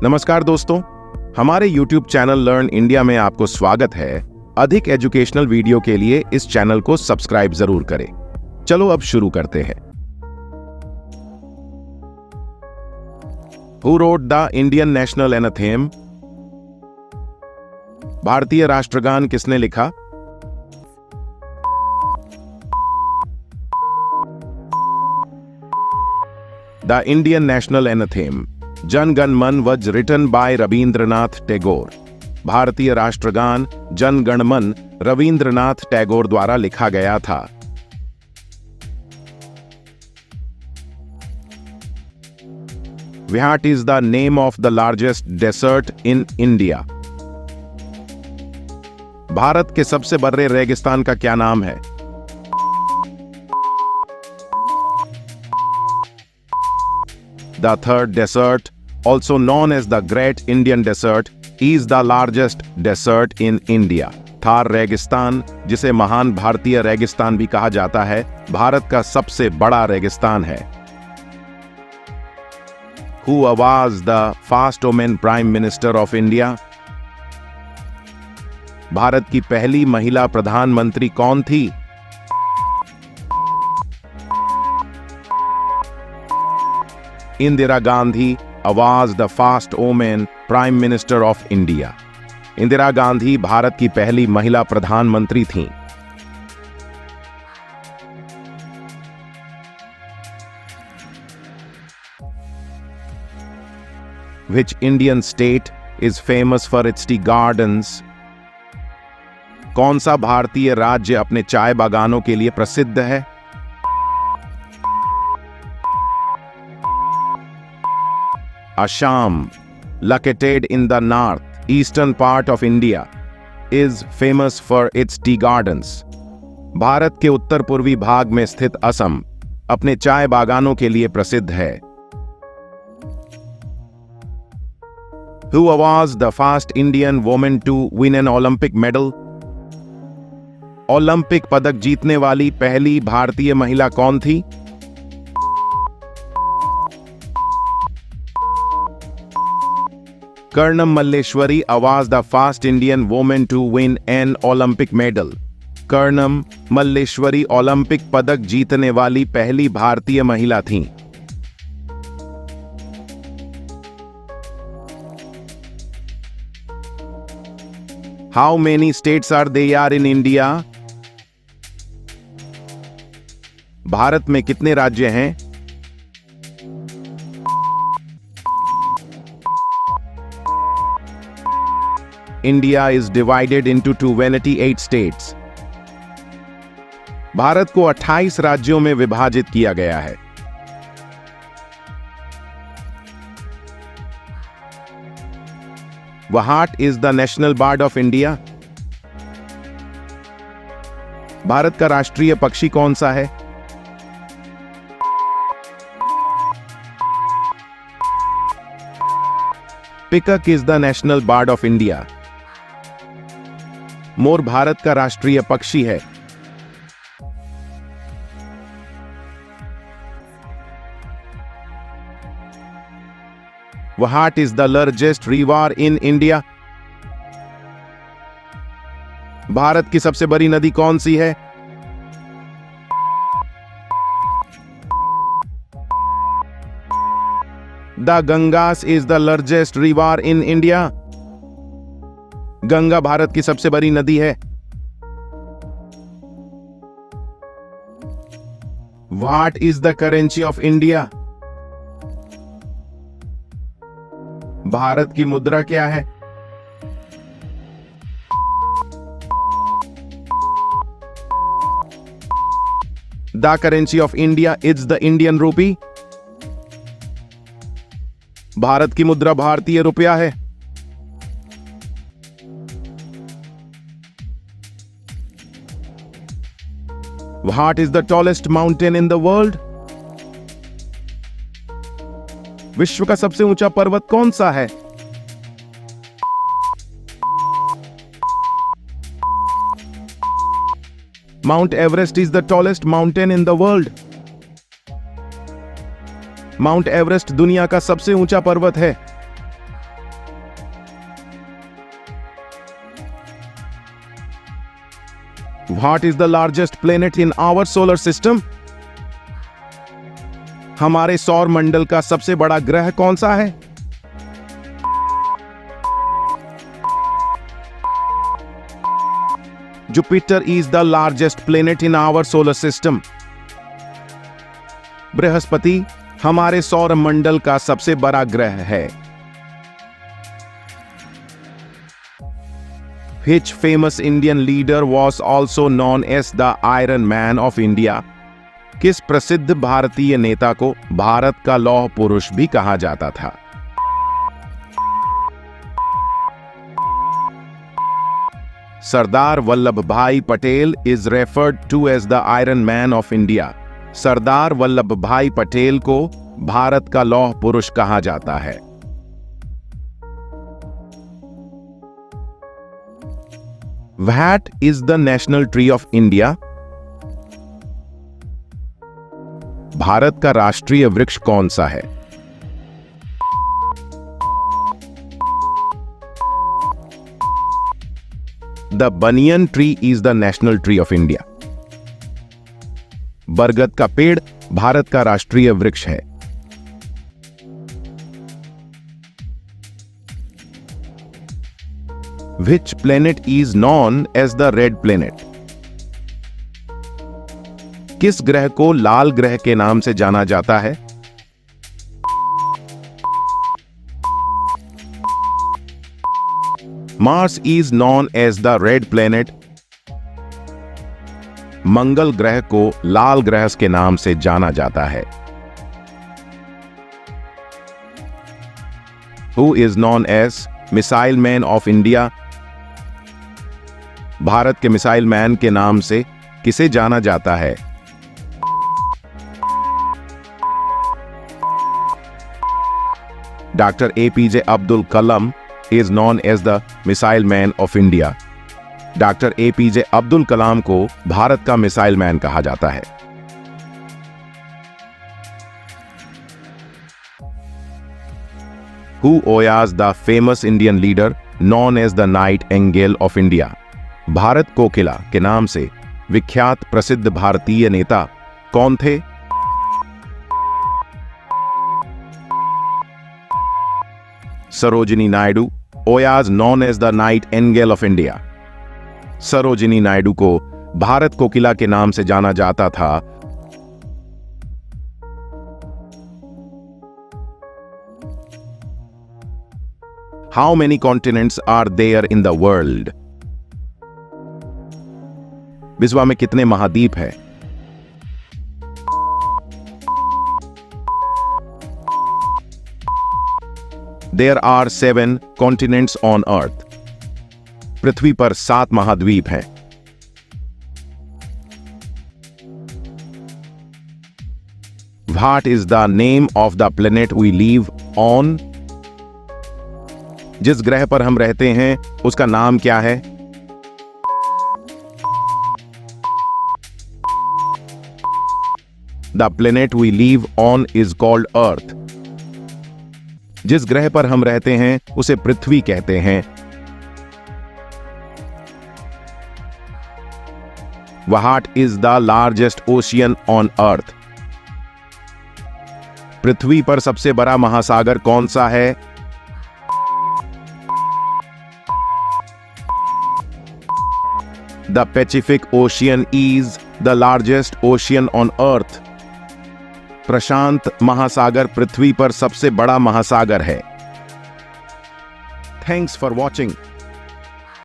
नमस्कार दोस्तों, हमारे YouTube चैनल लर्न इंडिया में आपको स्वागत है। अधिक एजुकेशनल वीडियो के लिए इस चैनल को सब्सक्राइब जरूर करें। चलो अब शुरू करते हैं। Who wrote the Indian National Anthem? भारतीय राष्ट्रगान किसने लिखा? The Indian National Anthem Jana Gana मन was written by Rabindranath Tagore. भारतीय राष्ट्रगान जन गण मन रवींद्रनाथ टैगोर द्वारा लिखा गया था। What is the name of the largest desert in India? Bharat के सबसे बड़े रेगिस्तान का क्या नाम है? The third desert, also known as the Great Indian Desert, is the largest desert in India. Thar रेगिस्तान, जिसे महान भारतीय रेगिस्तान भी कहा जाता है, भारत का सबसे बड़ा रेगिस्तान है। Who was the first woman Prime Minister of India? Bharat की पहली महिला प्रधानमंत्री कौन थी? Indira Gandhi was the first woman Prime Minister of India. Indira Gandhi Bharat की पहली महिला प्रधानमंत्री थीं। Which Indian state is famous for its tea gardens? कौन सा भारतीय राज्य अपने चाय बागानों के लिए प्रसिद्ध है? Assam, located in the north-eastern part of India, is famous for its tea gardens. Bharat के उत्तर पूर्वी भाग में स्थित असम अपने चाय बागानों के लिए प्रसिद्ध है। Who was the first Indian woman to win an Olympic medal? Olympic पदक जीतने वाली पहली भारतीय महिला कौन थी? Karnam Malleswari was the first Indian woman to win an Olympic medal. Karnam Malleswari Olympic पदक जीतने वाली पहली भारतीय महिला थीं। How many states are there in India? Bharat में कितने राज्य हैं? India is divided into 28 states. Bharat को 28 राज्यों में विभाजित किया गया है। What is the national bird of India? Bharat का राष्ट्रीय पक्षी कौन सा है? Peacock is the national bird of India. मोर भारत का राष्ट्रीय पक्षी है। What is the largest river in India? Bharat की सबसे बड़ी नदी कौन सी है? The Ganges is the largest river in India. Ganga Bharat की सबसे बड़ी नदी है। What is the currency of India? Bharat की मुद्रा क्या है? The currency of India is the Indian rupee. Bharat की मुद्रा भारतीय रुपया है। What is the tallest mountain in the world? विश्व का सबसे ऊंचा पर्वत कौन सा है? Mount Everest is the tallest mountain in the world. Mount Everest दुनिया का सबसे ऊंचा पर्वत है। What is the largest planet in our solar system? हमारे सौर मंडल का सबसे बड़ा ग्रह कौन सा है? Jupiter is the largest planet in our solar system. Brihaspati हमारे सौर मंडल का सबसे बड़ा ग्रह है. Which famous Indian leader was also known as the Iron Man of India? किस प्रसिद्ध भारतीय नेता को भारत का लौह पुरुष भी कहा जाता था? सरदार वल्लभ भाई Patel is referred to as the Iron Man of India. Sardar Vallabh भाई पटेल को भारत का लौह पुरुष कहा जाता है. What is the national tree of India? Bharat का राष्ट्रीय वृक्ष कौन सा है? The banyan tree is the national tree of India. बरगद का पेड़ भारत का राष्ट्रीय वृक्ष है. Which planet is known as the red planet? किस ग्रह को लाल ग्रह के नाम से जाना जाता है? Mars is known as the red planet. मंगल ग्रह को लाल ग्रह के नाम से जाना जाता है. Who is known as Missile Man of India? Bharat के मिसाइल मैन के नाम से किसे जाना जाता है? Dr. APJ Abdul Kalam is known as the Missile Man of India. Doctor APJ Abdul Kalam को भारत का मिसाइल मैन कहा जाता है. Who was the famous Indian leader known as the Nightingale of India? Bharat कोकिला के नाम से विख्यात प्रसिद्ध भारतीय नेता कौन थे? Sarojini Naidu was known as the Nightingale of India. Sarojini Naidu को भारत कोकिला के नाम से जाना जाता था. How many continents are there in the world? विश्व में कितने महाद्वीप हैं? There are 7 continents on Earth. पृथ्वी पर 7 महाद्वीप हैं. What is the name of the planet we live on? जिस ग्रह पर हम रहते हैं उसका नाम क्या है? The planet we live on is called Earth. जिस ग्रह पर हम रहते हैं उसे पृथ्वी कहते हैं. What is the largest ocean on Earth? पृथ्वी पर सबसे बड़ा महासागर कौन सा है? The Pacific Ocean is the largest ocean on Earth. प्रशांत महासागर पृथ्वी पर सबसे बड़ा महासागर है. Thanks for watching.